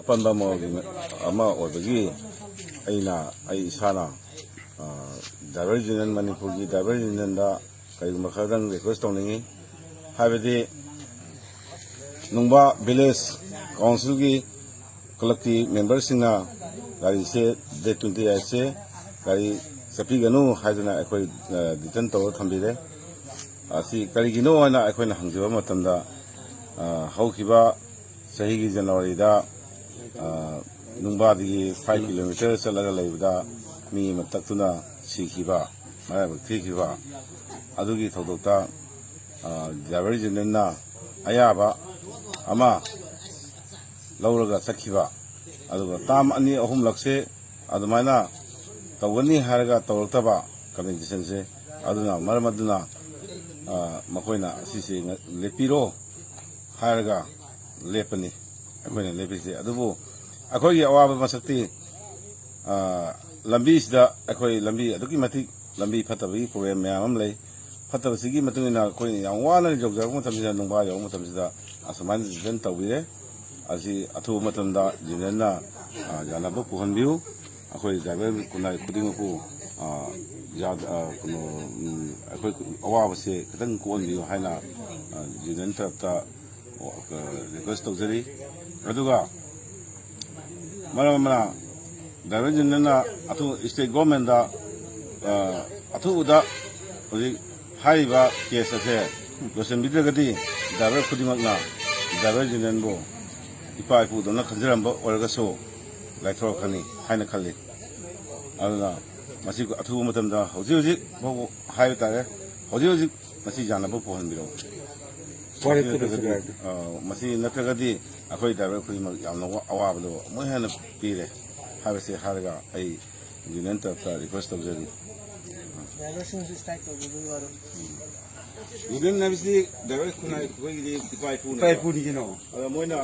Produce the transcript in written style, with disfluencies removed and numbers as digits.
ꯑꯄꯟꯕ ꯑꯃ ꯑꯣꯏꯕꯒꯤ ꯑꯩ ꯏꯁꯥꯅ ꯗ꯭ꯔꯥꯏꯚꯔ ꯌꯨꯅꯤꯌꯟ ꯃꯅꯤꯄꯨꯔꯒꯤ ꯗ꯭ꯔꯥꯏꯚꯔ ꯌꯨꯅꯤꯌꯟꯗ ꯀꯔꯤꯒꯨꯝꯕ ꯈꯔꯗꯪ ꯔꯤꯀ꯭ꯋꯦꯁ ꯇꯧꯅꯤꯡꯉꯤ ꯍꯥꯏꯕꯗꯤ ꯅꯨꯡꯕꯥ ꯚꯤꯂꯦꯖ ꯀꯥꯎꯟꯁꯤꯜꯒꯤ ꯀ꯭ꯂꯕꯀꯤ ꯃꯦꯝꯕꯔꯁꯤꯡꯅ ꯒꯥꯔꯤꯁꯦ ꯗꯦꯠ 28ꯁꯦ ꯒꯥꯔꯤ ꯆꯠꯄꯤꯒꯅꯨ ꯍꯥꯏꯗꯨꯅ ꯑꯩꯈꯣꯏ ꯗꯤꯇꯟ ꯇꯧꯔ ꯊꯝꯕꯤꯔꯦ ꯑꯁꯤ ꯀꯔꯤꯒꯤꯅꯣ ꯍꯥꯏꯅ ꯑꯩꯈꯣꯏꯅ ꯍꯪꯖꯕ ꯃꯇꯝꯗ ꯍꯧꯈꯤꯕ ꯆꯍꯤꯒꯤ ꯖꯅꯋꯥꯔꯤꯗ ꯅꯨꯡꯕꯥꯗꯒꯤ 5 ꯀꯤꯂꯣꯃꯤꯇꯔ ꯆꯠꯂꯒ ꯂꯩꯕꯗ ꯃꯤ ꯑꯃ ꯇꯛꯇꯨꯅ ꯁꯤꯈꯤꯕ ꯃꯔꯥꯏꯕꯛ ꯊꯤꯈꯤꯕ ꯑꯗꯨꯒꯤ ꯊꯧꯗꯣꯛꯇ ꯗ꯭ꯔꯥꯏꯚꯔ ꯌꯨꯅꯤꯌꯟꯅ ꯑꯌꯥꯕ ꯑꯃ ꯂꯧꯔꯒ ꯆꯠꯈꯤꯕ ꯑꯗꯨꯒ ꯇꯥꯝ 2-3ꯂꯛꯁꯦ ꯑꯗꯨꯃꯥꯏꯅ ꯇꯧꯒꯅꯤ ꯍꯥꯏꯔꯒ ꯇꯧꯔꯛꯇꯕ ꯀꯝꯄꯦꯟꯁꯦꯁꯟꯁꯦ ꯑꯗꯨꯅ ꯃꯔꯝ ꯑꯗꯨꯅ ꯃꯈꯣꯏꯅ ꯑꯁꯤꯁꯦ ꯂꯦꯞꯄꯤꯔꯣ ꯍꯥꯏꯔꯒ ꯂꯦꯞꯄꯅꯤ ꯑꯩꯈꯣꯏꯅ ꯂꯦꯞꯄꯤꯁꯦ ꯑꯗꯨꯕꯨ ꯑꯩꯈꯣꯏꯒꯤ ꯑꯋꯥꯕ ꯃꯁꯛꯇꯤ ꯂꯝꯕꯤꯁꯤꯗ ꯑꯩꯈꯣꯏ ꯂꯝꯕꯤ ꯑꯗꯨꯛꯀꯤ ꯃꯇꯤꯛ ꯂꯝꯕꯤ ꯐꯠꯇꯕꯒꯤ ꯄ꯭ꯔꯣꯕ꯭ꯂꯦꯝ ꯃꯌꯥꯝ ꯑꯃ ꯂꯩ ꯐꯠꯇꯕꯁꯤꯒꯤ ꯃꯇꯨꯡ ꯏꯟꯅ ꯑꯩꯈꯣꯏꯅ ꯌꯥꯝ ꯋꯥꯅ ꯌꯧꯖꯔꯛꯄ ꯃꯇꯝꯁꯤꯗ ꯅꯨꯡꯕꯥ ꯌꯧꯕ ꯃꯇꯝꯁꯤꯗ ꯑꯁꯨꯃꯥꯏꯅ ꯗꯤꯁꯤꯖꯟ ꯇꯧꯕꯤꯔꯦ ꯑꯁꯤ ꯑꯊꯨꯕ ꯃꯇꯝꯗ ꯌꯨꯅꯤꯌꯟꯅ ꯌꯥꯅꯕ ꯄꯨꯍꯟꯕꯤꯌꯨ ꯑꯩꯈꯣꯏ ꯗ꯭ꯔꯥꯏꯚꯔ ꯈꯨꯟꯅꯥꯏ ꯈꯨꯗꯤꯡꯃꯛꯄꯨ ꯑꯩꯈꯣꯏ ꯑꯋꯥꯕꯁꯦ ꯈꯤꯇꯪ ꯀꯣꯛꯍꯟꯕꯤꯌꯨ ꯍꯥꯏꯅ ꯌꯨꯅꯤꯌꯟ ꯇꯔꯞꯇ ꯔꯤꯀ꯭ꯋꯦꯁ ꯇꯧꯖꯔꯤ ꯑꯗꯨꯒ ꯃꯔꯝ ꯑꯃꯅ ꯗ꯭ꯔꯥꯏꯚꯔ ꯌꯨꯅꯤꯌꯟꯅ ꯁ꯭ꯇꯦꯠ ꯒꯣꯔꯃꯦꯟꯗ ꯑꯊꯨꯕꯗ ꯍꯧꯖꯤꯛ ꯍꯥꯏꯔꯤꯕ ꯀꯦꯁ ꯑꯁꯦ ꯂꯣꯏꯁꯤꯟꯕꯤꯗ꯭ꯔꯒꯗꯤ ꯗ꯭ꯔꯥꯏꯚꯔ ꯈꯨꯗꯤꯡꯃꯛꯅ ꯗ꯭ꯔꯥꯏꯚꯔ ꯌꯨꯅꯤꯌꯟꯕꯨ ꯏꯄꯥ ꯏꯄꯨꯗꯧꯅ ꯈꯟꯖꯔꯝꯕ ꯑꯣꯏꯔꯒꯁꯨ ꯂꯥꯏꯊꯣꯔꯛꯀꯅꯤ ꯍꯥꯏꯅ ꯈꯜꯂꯤ ꯑꯗꯨꯅ ꯃꯁꯤ ꯑꯊꯨꯕ ꯃꯇꯝꯗ ꯍꯧꯖꯤꯛ ꯐꯥꯎꯕ ꯍꯥꯏꯕ ꯇꯥꯔꯦ ꯍꯧꯖꯤꯛ ꯃꯁꯤ ꯌꯥꯅꯕ ꯄꯨꯍꯟꯕꯤꯔꯛꯎ ꯃꯁꯤ ꯅꯠꯇ꯭ꯔꯒꯗꯤ ꯑꯩꯈꯣꯏ ꯗ꯭ꯔꯥꯏꯚꯔ ꯈꯨꯗꯤꯡꯃꯛ ꯌꯥꯝꯅ ꯑꯋꯥꯕꯗꯣ ꯑꯃꯨꯛ ꯍꯦꯟꯅ ꯄꯤꯔꯦ ꯍꯥꯏꯕꯁꯤ ꯍꯥꯏꯔꯒ ꯑꯩ ꯌꯨꯅꯤꯌꯟ ꯇꯔꯞꯇ ꯔꯤꯀ꯭ꯋꯦꯁ ꯇꯧꯖꯔꯤ ꯌꯨꯅꯤꯌꯟ ꯍꯥꯏꯕꯁꯤ ꯗ꯭ꯔꯥꯏꯚꯔ ꯈꯨꯟꯅꯥꯏ ꯑꯩꯈꯣꯏꯒꯤꯗꯤ ꯏꯄꯥ ꯏꯄꯨꯅꯤ ꯀꯩꯅꯣ ꯃꯣꯏꯅ